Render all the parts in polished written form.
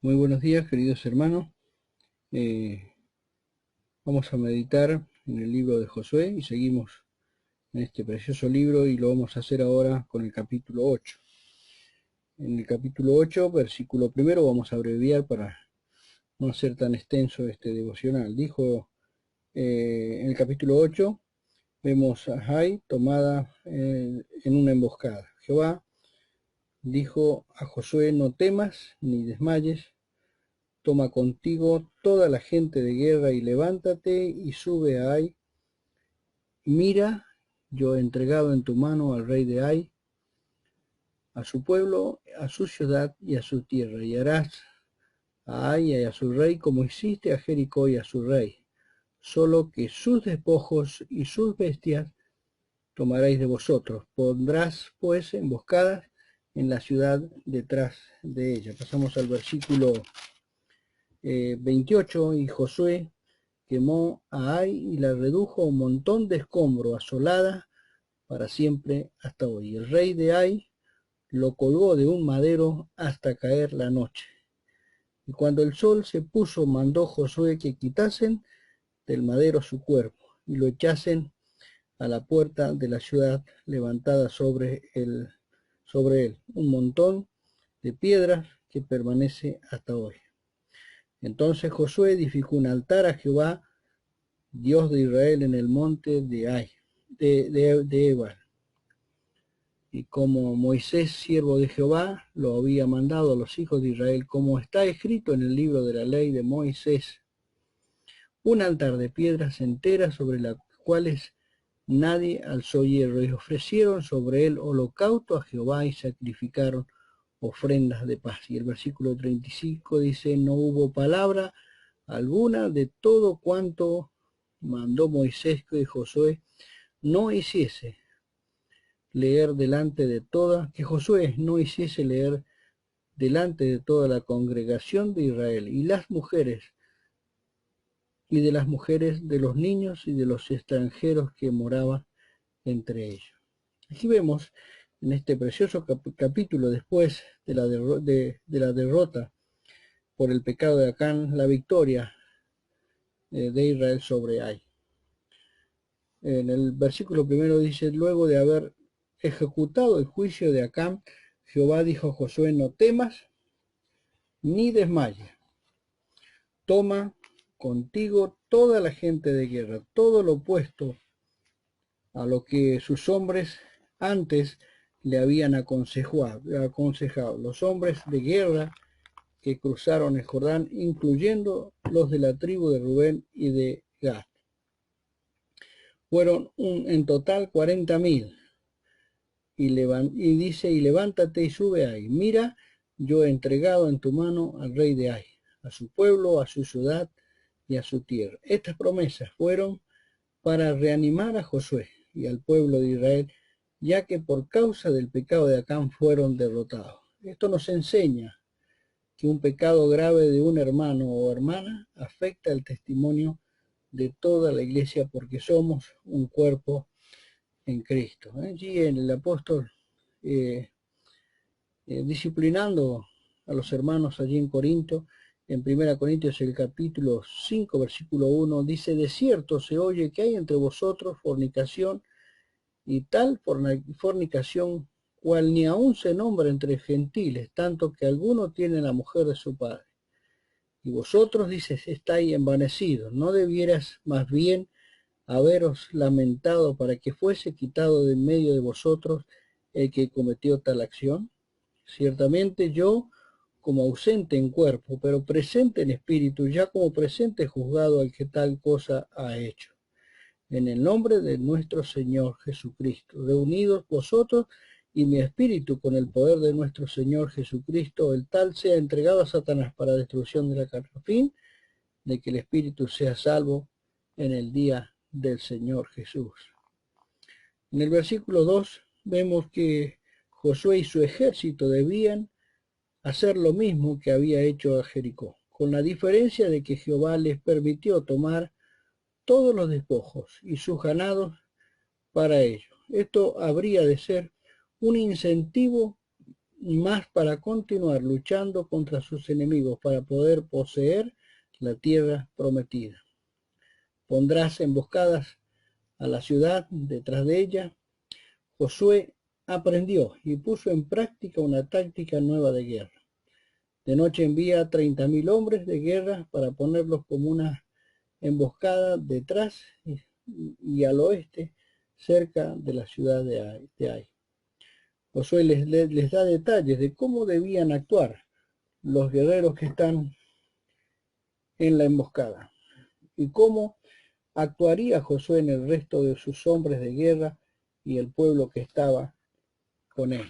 Muy buenos días, queridos hermanos. Eh, Vamos a meditar en el libro de Josué y seguimos en este precioso libro y lo vamos a hacer ahora con el capítulo 8. En el capítulo 8, versículo primero, vamos a abreviar para no hacer tan extenso este devocional. Dijo en el capítulo 8, vemos a Jai tomada en una emboscada. Jehová dijo a Josué: no temas ni desmayes. Toma contigo toda la gente de guerra y levántate y sube a Ai. Mira, yo he entregado en tu mano al rey de Ai, a su pueblo, a su ciudad y a su tierra, y harás a Ai y a su rey como hiciste a Jericó y a su rey, solo que sus despojos y sus bestias tomaréis de vosotros. Pondrás pues emboscadas en la ciudad detrás de ella. Pasamos al versículo 28, y Josué quemó a Ai y la redujo a un montón de escombro, asolada para siempre hasta hoy. El rey de Ai lo colgó de un madero hasta caer la noche. Y cuando el sol se puso, mandó Josué que quitasen del madero su cuerpo y lo echasen a la puerta de la ciudad levantada sobre él, un montón de piedras que permanece hasta hoy. Entonces Josué edificó un altar a Jehová, Dios de Israel, en el monte de Ai, de Ebal. Y como Moisés, siervo de Jehová, lo había mandado a los hijos de Israel, como está escrito en el libro de la ley de Moisés, un altar de piedras enteras sobre las cuales nadie alzó hierro, y ofrecieron sobre él holocausto a Jehová y sacrificaron ofrendas de paz. Y el versículo 35 dice: no hubo palabra alguna de todo cuanto mandó Moisés que Josué no hiciese leer delante de toda, que Josué no hiciese leer delante de toda la congregación de Israel, y las mujeres, y de las mujeres, de los niños y de los extranjeros que moraban entre ellos. Aquí vemos en este precioso capítulo, después de la derrota por el pecado de Acán, la victoria de Israel sobre Ai. En el versículo primero dice: luego de haber ejecutado el juicio de Acán, Jehová dijo a Josué: no temas ni desmayes. Toma contigo toda la gente de guerra, todo lo opuesto a lo que sus hombres antes le habían aconsejado. Los hombres de guerra que cruzaron el Jordán, incluyendo los de la tribu de Rubén y de Gad. Fueron en total 40.000. Y dice: y levántate y sube ahí. Mira, yo he entregado en tu mano al rey de Ai, a su pueblo, a su ciudad y a su tierra. Estas promesas fueron para reanimar a Josué y al pueblo de Israel, ya que por causa del pecado de Acán fueron derrotados. Esto nos enseña que un pecado grave de un hermano o hermana afecta el testimonio de toda la iglesia, porque somos un cuerpo en Cristo. Allí en el apóstol eh, disciplinando a los hermanos allí en Corinto, en 1 Corintios el capítulo 5, versículo 1, dice: de cierto se oye que hay entre vosotros fornicación, y tal fornicación cual ni aun se nombra entre gentiles, tanto que alguno tiene la mujer de su padre. Y vosotros, dices, estáis envanecidos. ¿No debieras más bien haberos lamentado para que fuese quitado de en medio de vosotros el que cometió tal acción? Ciertamente yo, como ausente en cuerpo, pero presente en espíritu, ya como presente juzgado al que tal cosa ha hecho. En el nombre de nuestro Señor Jesucristo, reunidos vosotros y mi espíritu con el poder de nuestro Señor Jesucristo, el tal sea entregado a Satanás para destrucción de la carne, a fin de que el espíritu sea salvo en el día del Señor Jesús. En el versículo 2 vemos que Josué y su ejército debían hacer lo mismo que había hecho a Jericó, con la diferencia de que Jehová les permitió tomar todos los despojos y sus ganados para ello. Esto habría de ser un incentivo más para continuar luchando contra sus enemigos para poder poseer la tierra prometida. Pondrás emboscadas a la ciudad detrás de ella. Josué aprendió y puso en práctica una táctica nueva de guerra. De noche envía 30.000 hombres de guerra para ponerlos como una emboscada detrás y al oeste, cerca de la ciudad de Ai. Josué les da detalles de cómo debían actuar los guerreros que están en la emboscada y cómo actuaría Josué en el resto de sus hombres de guerra y el pueblo que estaba con él.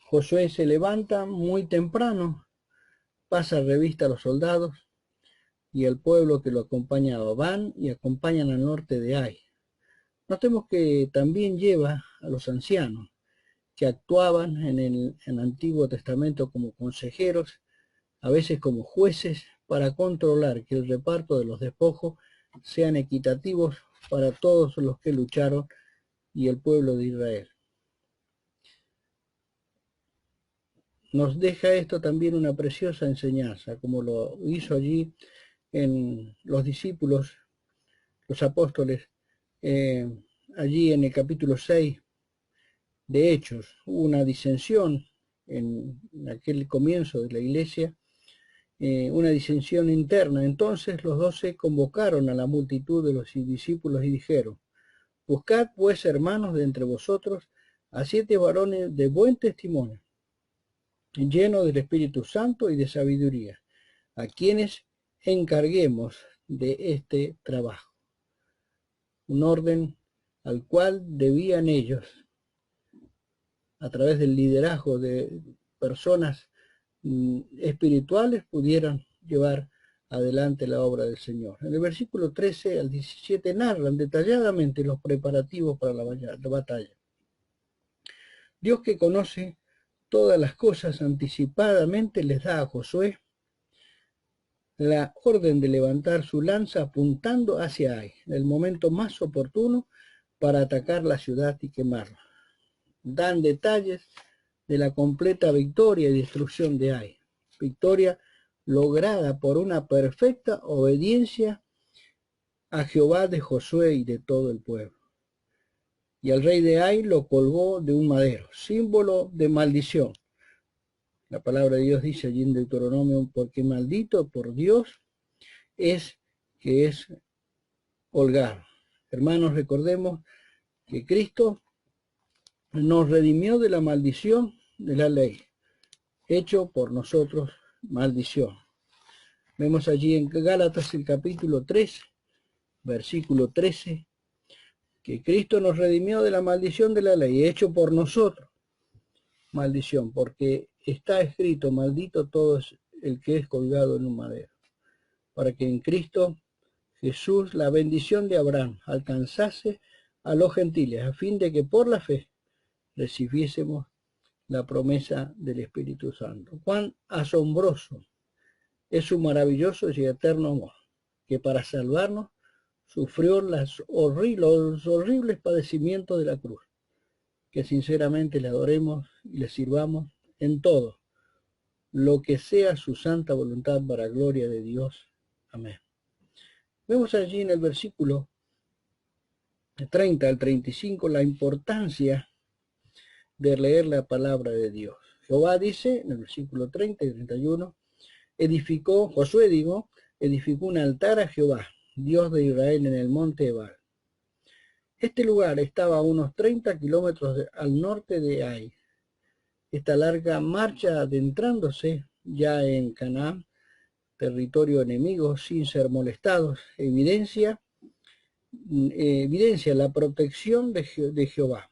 Josué se levanta muy temprano, pasa revista a los soldados y el pueblo que lo acompañaba. Van y acompañan al norte de Ai. Notemos que también lleva a los ancianos que actuaban en el Antiguo Testamento como consejeros, a veces como jueces, para controlar que el reparto de los despojos sean equitativos para todos los que lucharon y el pueblo de Israel. Nos deja esto también una preciosa enseñanza, como lo hizo allí en los discípulos, los apóstoles, allí en el capítulo 6 de Hechos. Hubo una disensión en aquel comienzo de la iglesia, una disensión interna. Entonces los 12 convocaron a la multitud de los discípulos y dijeron: buscad pues, hermanos, de entre vosotros a 7 varones de buen testimonio, llenos del Espíritu Santo y de sabiduría, a quienes encarguemos de este trabajo. Un orden al cual debían ellos, a través del liderazgo de personas espirituales, pudieran llevar adelante la obra del Señor. En el versículo 13 al 17 narran detalladamente los preparativos para la batalla. Dios, que conoce todas las cosas anticipadamente, les da a Josué la orden de levantar su lanza apuntando hacia Ai, en el momento más oportuno para atacar la ciudad y quemarla. Dan detalles de la completa victoria y destrucción de Ai, victoria lograda por una perfecta obediencia a Jehová de Josué y de todo el pueblo. Y al rey de Ai lo colgó de un madero, símbolo de maldición. La palabra de Dios dice allí en Deuteronomio: porque maldito por Dios es que es colgado. Hermanos, recordemos que Cristo nos redimió de la maldición de la ley, hecho por nosotros maldición. Vemos allí en Gálatas el capítulo 3, versículo 13, que Cristo nos redimió de la maldición de la ley, hecho por nosotros maldición, porque está escrito: maldito todo el que es colgado en un madero, para que en Cristo Jesús la bendición de Abraham alcanzase a los gentiles, a fin de que por la fe recibiésemos la promesa del Espíritu Santo. Cuán asombroso es su maravilloso y eterno amor, que para salvarnos sufrió los horribles padecimientos de la cruz. Que sinceramente le adoremos y le sirvamos en todo lo que sea su santa voluntad, para gloria de Dios. Amén. Vemos allí en el versículo 30 al 35 la importancia de leer la palabra de Dios. Jehová dice en el versículo 30 y 31, Josué edificó un altar a Jehová, Dios de Israel, en el monte Ebal. Este lugar estaba a unos 30 kilómetros al norte de Ai. Esta larga marcha adentrándose ya en Canaán, territorio enemigo, sin ser molestados, evidencia la protección de Jehová.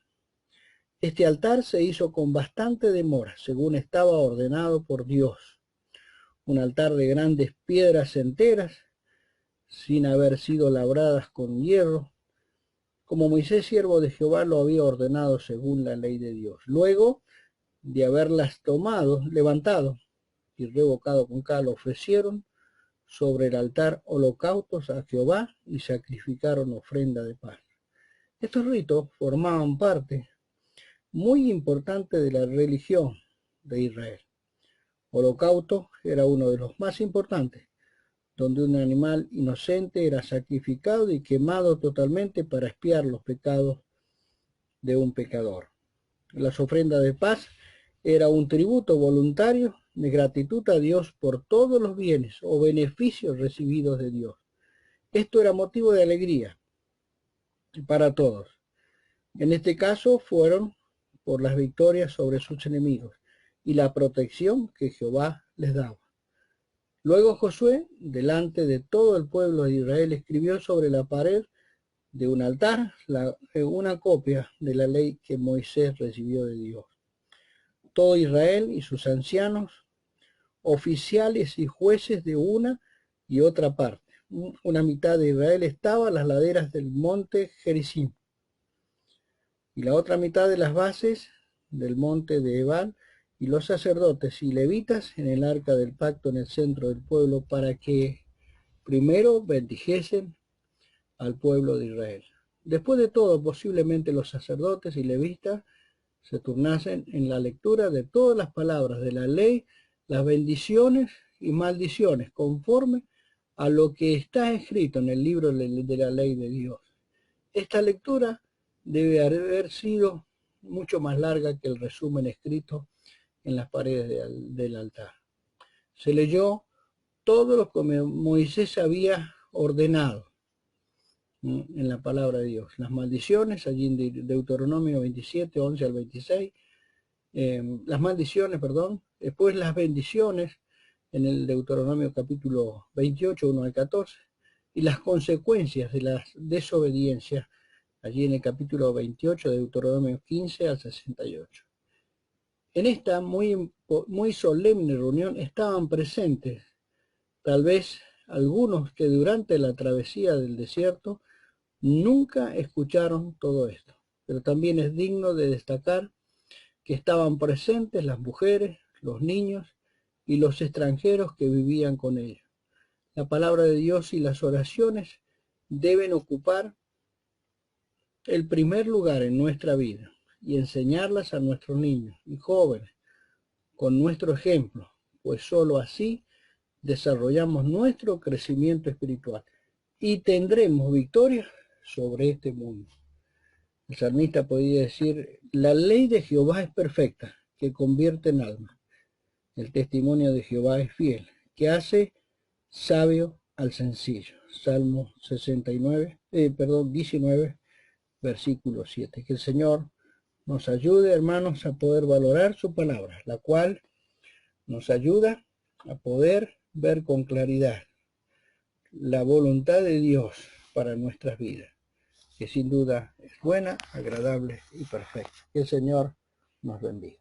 Este altar se hizo con bastante demora, según estaba ordenado por Dios. Un altar de grandes piedras enteras, sin haber sido labradas con hierro, como Moisés, siervo de Jehová, lo había ordenado según la ley de Dios. Luego de haberlas levantado y revocado con cal, ofrecieron sobre el altar holocaustos a Jehová y sacrificaron ofrenda de paz. Estos ritos formaban parte muy importante de la religión de Israel. Holocausto era uno de los más importantes, donde un animal inocente era sacrificado y quemado totalmente para expiar los pecados de un pecador. Las ofrendas de paz era un tributo voluntario de gratitud a Dios por todos los bienes o beneficios recibidos de Dios. Esto era motivo de alegría para todos. En este caso fueron por las victorias sobre sus enemigos y la protección que Jehová les daba. Luego Josué, delante de todo el pueblo de Israel, escribió sobre la pared de un altar una copia de la ley que Moisés recibió de Dios. Todo Israel y sus ancianos, oficiales y jueces de una y otra parte. Una mitad de Israel estaba a las laderas del monte Gerizim y la otra mitad de las bases del monte de Ebal, y los sacerdotes y levitas en el arca del pacto en el centro del pueblo, para que primero bendijesen al pueblo de Israel. Después de todo, posiblemente los sacerdotes y levitas se turnasen en la lectura de todas las palabras de la ley, las bendiciones y maldiciones, conforme a lo que está escrito en el libro de la ley de Dios. Esta lectura debe haber sido mucho más larga que el resumen escrito en las paredes del altar. Se leyó todo lo que Moisés había ordenado en la palabra de Dios. Las maldiciones, allí en Deuteronomio 27, 11 al 26, las maldiciones, perdón, después las bendiciones en el Deuteronomio capítulo 28, 1 al 14, y las consecuencias de la desobediencia, allí en el capítulo 28 de Deuteronomio 15 al 68. En esta muy solemne reunión estaban presentes, tal vez algunos que durante la travesía del desierto nunca escucharon todo esto, pero también es digno de destacar que estaban presentes las mujeres, los niños y los extranjeros que vivían con ellos. La palabra de Dios y las oraciones deben ocupar el primer lugar en nuestra vida y enseñarlas a nuestros niños y jóvenes con nuestro ejemplo, pues sólo así desarrollamos nuestro crecimiento espiritual y tendremos victoria sobre este mundo. El salmista podía decir: la ley de Jehová es perfecta, que convierte en alma. El testimonio de Jehová es fiel, que hace sabio al sencillo. Salmo 19, versículo 7. Que el Señor nos ayude, hermanos, a poder valorar su palabra, la cual nos ayuda a poder ver con claridad la voluntad de Dios para nuestras vidas, que sin duda es buena, agradable y perfecta. Que el Señor nos bendiga.